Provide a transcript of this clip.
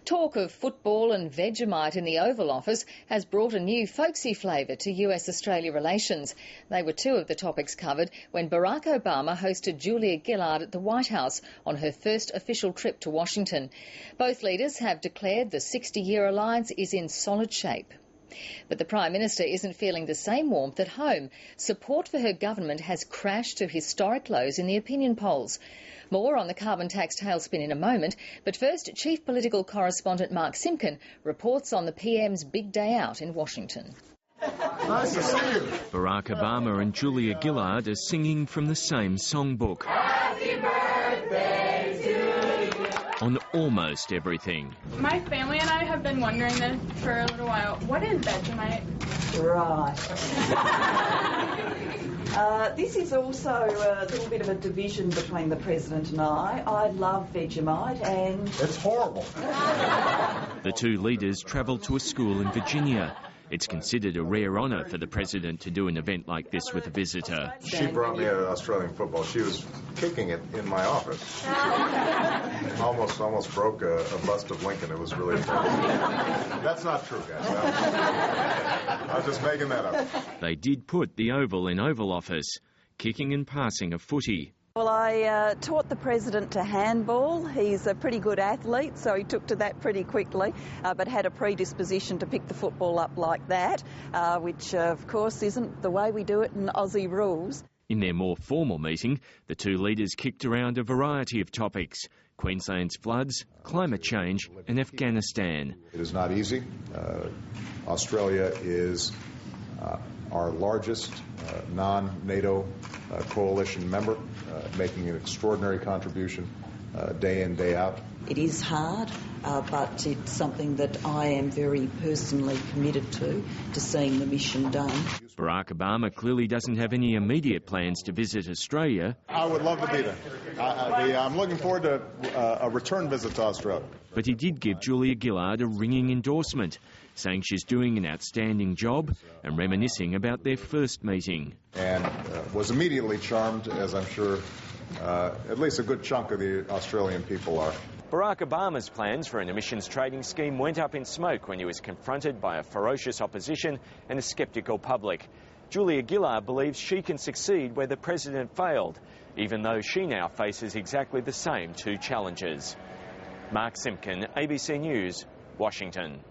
Talk of football and Vegemite in the Oval Office has brought a new folksy flavour to US-Australia relations. They were two of the topics covered when Barack Obama hosted Julia Gillard at the White House on her first official trip to Washington. Both leaders have declared the 60-year alliance is in solid shape. But the Prime Minister isn't feeling the same warmth at home. Support for her government has crashed to historic lows in the opinion polls. More on the carbon tax tailspin in a moment, but first, Chief Political Correspondent Mark Simpkin reports on the PM's big day out in Washington. Nice to see you. Barack Obama and Julia Gillard are singing from the same songbook. Happy birthday to you. On almost everything. My family and I have been wondering this for a little while. What is Vegemite? Right. This is also a little bit of a division between the President and I. I love Vegemite and... It's horrible. The two leaders travelled to a school in Virginia. It's considered a rare honour for the President to do an event like this with a visitor. She brought me an Australian football. She was kicking it in my office. almost broke a bust of Lincoln. It was really terrible. That's not true, guys. I was just making that up. They did put the Oval in Oval Office, kicking and passing a footy. Well, I taught the President to handball. He's a pretty good athlete, so he took to that pretty quickly, but had a predisposition to pick the football up like that, which, of course, isn't the way we do it in Aussie rules. In their more formal meeting, the two leaders kicked around a variety of topics: Queensland's floods, climate change and Afghanistan. It is not easy. Australia is our largest non-NATO coalition member, making an extraordinary contribution day in, day out. It is hard, but it's something that I am very personally committed to seeing the mission done. Barack Obama clearly doesn't have any immediate plans to visit Australia. I would love to be there. I'm looking forward to a return visit to Australia. But he did give Julia Gillard a ringing endorsement, saying she's doing an outstanding job and reminiscing about their first meeting. And was immediately charmed, as I'm sure at least a good chunk of the Australian people are. Barack Obama's plans for an emissions trading scheme went up in smoke when he was confronted by a ferocious opposition and a sceptical public. Julia Gillard believes she can succeed where the President failed, even though she now faces exactly the same two challenges. Mark Simpkin, ABC News, Washington.